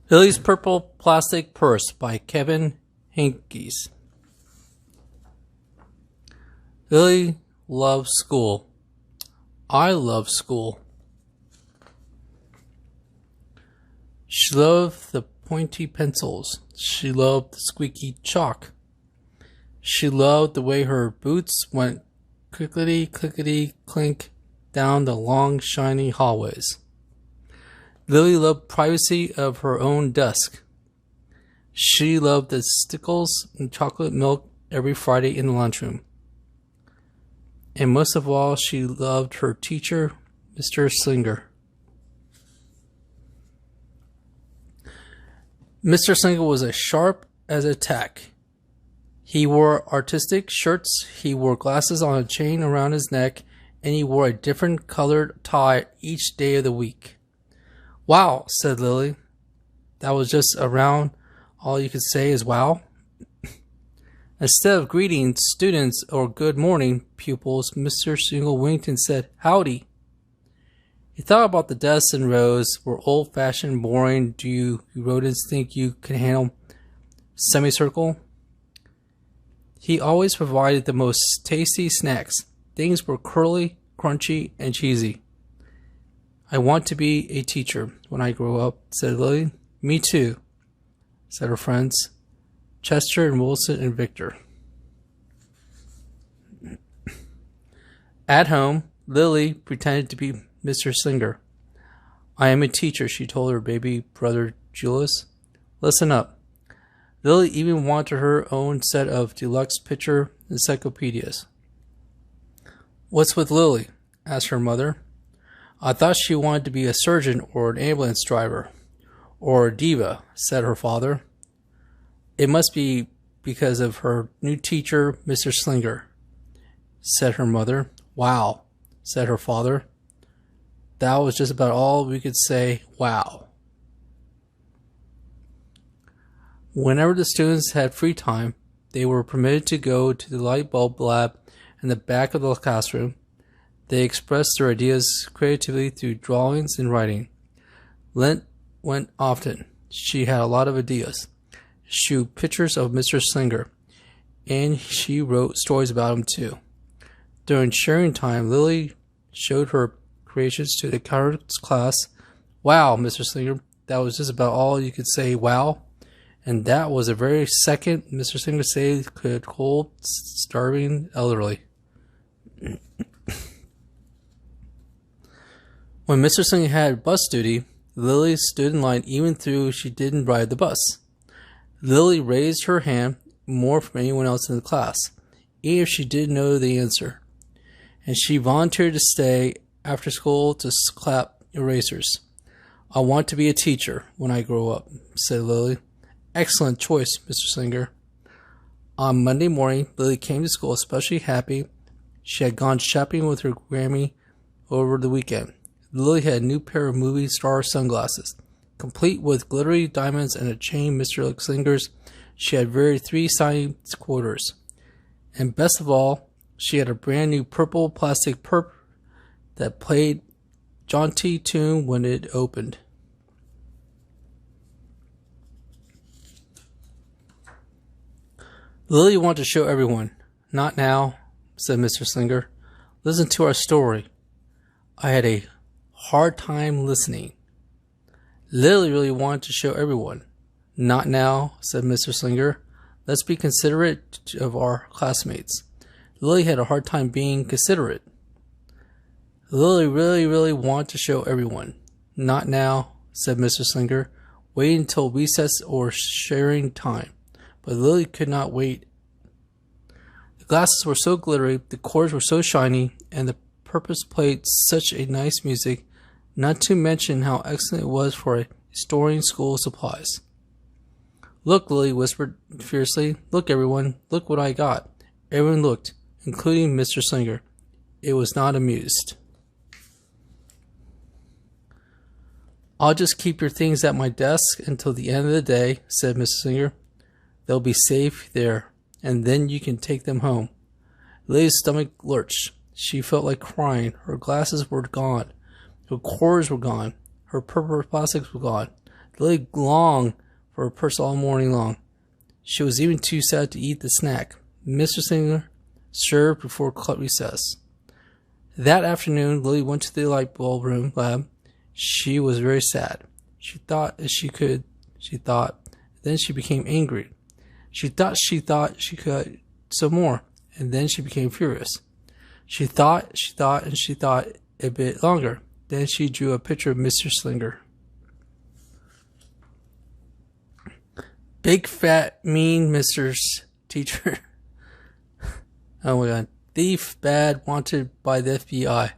Lilly's Purple Plastic Purse by Kevin Henkes. Lilly loves school. I love school. She loved the pointy pencils. She loved the squeaky chalk. She loved the way her boots went clickety-clickety-clink down the long, shiny hallways. Lilly loved privacy of her own desk. She loved the stickles and chocolate milk every Friday in the lunchroom. And most of all, she loved her teacher, Mr. Slinger. Mr. Slinger was as sharp as a tack. He wore artistic shirts, he wore glasses on a chain around his neck, and he wore a different colored tie each day of the week. Wow, said Lilly. That was just around all you could say is wow. Instead of greeting students or good morning pupils, Mr. Singh winked and said, howdy. He thought about the desks and rows were old-fashioned, boring. Do you rodents think you can handle semicircle? He always provided the most tasty snacks. Things were curly, crunchy, and cheesy. I want to be a teacher when I grow up, said Lilly. Me too, said her friends, Chester and Wilson and Victor. At home, Lilly pretended to be Mr. Slinger. I am a teacher, she told her baby brother Julius. Listen up. Lilly even wanted her own set of deluxe picture encyclopedias. What's with Lilly? Asked her mother. I thought she wanted to be a surgeon or an ambulance driver. Or a diva, said her father. It must be because of her new teacher, Mr. Slinger, said her mother. Wow, said her father. That was just about all we could say, wow. Whenever the students had free time, they were permitted to go to the light bulb lab in the back of the classroom. They expressed their ideas creatively through drawings and writing. Lent went often. She had a lot of ideas. She drew pictures of Mr. Slinger, and she wrote stories about him too. During sharing time, Lilly showed her creations to the counter's class. Wow, Mr. Slinger, that was just about all you could say, wow. And that was the very second Mr. Slinger said could hold starving elderly. When Mr. Singh had bus duty, Lilly stood in line even though she didn't ride the bus. Lilly raised her hand more from anyone else in the class, even if she didn't know the answer. And she volunteered to stay after school to clap erasers. I want to be a teacher when I grow up, said Lilly. Excellent choice, Mr. Slinger. On Monday morning, Lilly came to school especially happy. She had gone shopping with her Grammy over the weekend. Lilly had a new pair of movie star sunglasses, complete with glittery diamonds and a chain Mr. Slinger's. She had very 3 signed quarters. And best of all, she had a brand new purple plastic purse that played jaunty tune when it opened. Lilly wanted to show everyone. Not now, said Mr. Slinger. Listen to our story. I had a hard time listening. Lilly really wanted to show everyone. Not now, said Mr. Slinger. Let's be considerate of our classmates. Lilly had a hard time being considerate. Lilly really wanted to show everyone. Not now, said Mr. Slinger. Wait until recess or sharing time. But Lilly could not wait. The glasses were so glittery, the cords were so shiny, and the purpose played such a nice music, not to mention how excellent it was for storing school supplies. Look, Lilly whispered fiercely. Look, everyone. Look what I got. Everyone looked, including Mr. Slinger. It was not amused. I'll just keep your things at my desk until the end of the day, said Mr. Slinger. They'll be safe there, and then you can take them home. Lilly's stomach lurched. She felt like crying. Her glasses were gone. Her cords were gone. Her purple plastics were gone. Lily longed for her purse all morning long. She was even too sad to eat the snack Mr. Singer served before recess. That afternoon, Lily went to the light bulb room lab. She was very sad. She thought then she became angry. She thought she could some more, and then she became furious. She thought a bit longer. Then she drew a picture of Mr. Slinger. Big, fat, mean Mr.'s teacher. Oh my God. Thief, bad, wanted by the FBI.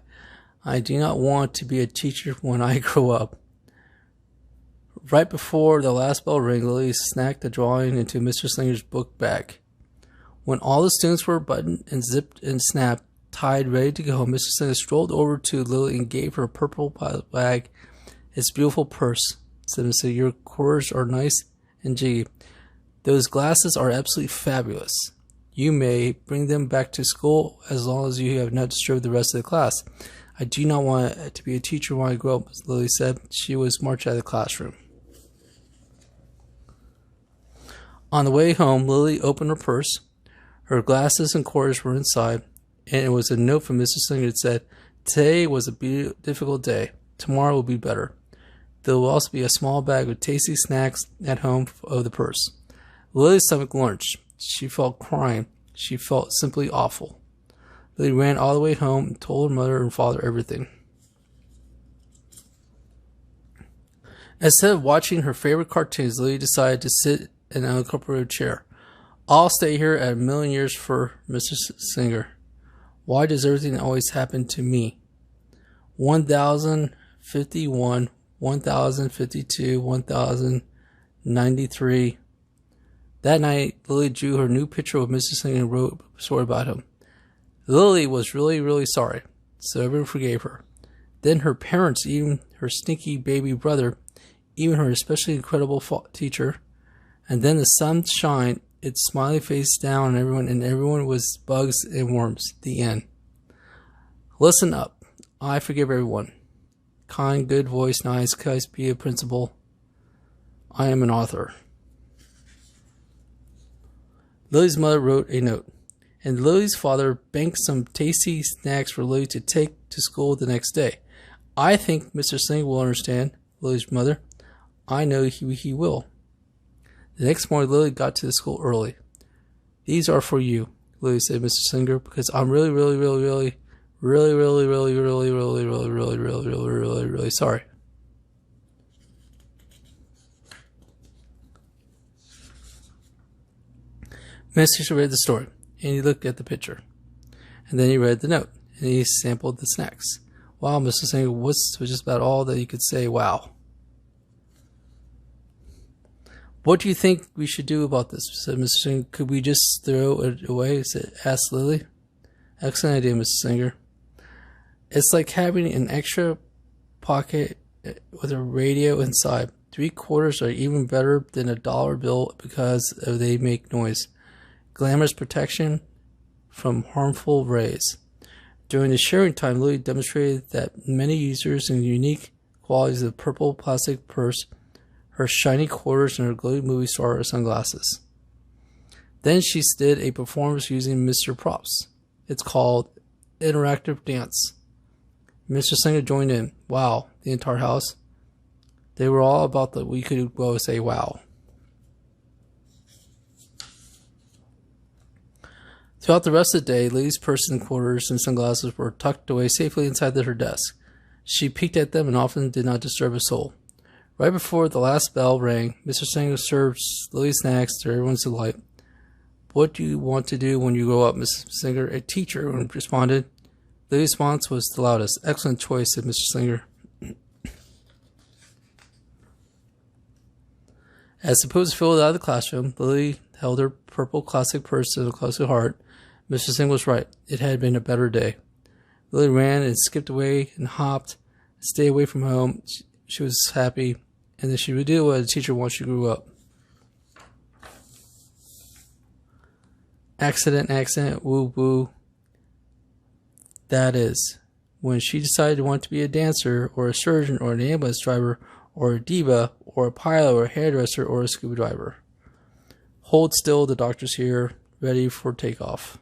I do not want to be a teacher when I grow up. Right before the last bell rang, Lily snacked the drawing into Mr. Slinger's book bag. When all the students were buttoned and zipped and snapped, tied, ready to go, Mr. Slinger strolled over to Lily and gave her a purple bag. It's a beautiful purse, said Mr. Slinger. Your quarters are nice and jiggy. Those glasses are absolutely fabulous. You may bring them back to school as long as you have not disturbed the rest of the class. I do not want to be a teacher when I grow up, Lily said. She was marched out of the classroom. On the way home, Lily opened her purse. Her glasses and quarters were inside, and it was a note from Mr. Slinger that said, "Today was a difficult day. Tomorrow will be better. There will also be a small bag with tasty snacks at home of the purse." Lily's stomach lurched. She felt crying. She felt simply awful. Lily ran all the way home and told her mother and father everything. Instead of watching her favorite cartoons, Lily decided to sit in an uncomfortable chair. I'll stay here at a million years for Mr. Singer. Why does everything always happen to me? 1051, 1052, 1093. That night, Lily drew her new picture of Mr. Singh and wrote a story about him. Lily was really, really sorry, so everyone forgave her. Then her parents, even her stinky baby brother, even her especially incredible teacher, and then the sun shined its smiley face down on everyone, and everyone was bugs and worms. The end. Listen up. I forgive everyone. Kind, good voice, nice, guys, be a principal. I am an author. Lily's mother wrote a note, and Lily's father banked some tasty snacks for Lily to take to school the next day. I think Mr. Singh will understand, Lily's mother. I know he will. The next morning, Lily got to the school early. These are for you, Lily said, Mr. Singer, because I'm really sorry. Mr. Singer read the story, and he looked at the picture. And then he read the note, and he sampled the snacks. Wow, Mr. Singer, was just about all that you could say, wow. What do you think we should do about this? Said Mr. Singer. Could we just throw it away? Asked Lily. Excellent idea, Mr. Singer. It's like having an extra pocket with a radio inside. 3 quarters are even better than a dollar bill because they make noise. Glamorous protection from harmful rays. During the sharing time, Lily demonstrated that many users and unique qualities of the purple plastic purse, her shiny quarters, and her glowing movie star sunglasses. Then she did a performance using Mr. Props. It's called Interactive Dance. Mr. Singer joined in. Wow, the entire house. They were all about that. We could well say wow. Throughout the rest of the day, Lily's purse and quarters and sunglasses were tucked away safely inside her desk. She peeked at them and often did not disturb a soul. Right before the last bell rang, Mr. Singer served Lily snacks to everyone's delight. What do you want to do when you grow up, Mrs. Singer? A teacher responded. Lily's response was the loudest. Excellent choice, said Mr. Singer. As the pose filled out of the classroom, Lily held her purple classic purse to the close to heart. Mr. Singh was right. It had been a better day. Lily ran and skipped away and hopped, stayed away from home. She was happy, and then she would do what a teacher once she grew up. Accident, woo woo. That is, when she decided to want to be a dancer or a surgeon or an ambulance driver or a diva or a pilot or a hairdresser or a scuba diver. Hold still, the doctor's here, ready for takeoff.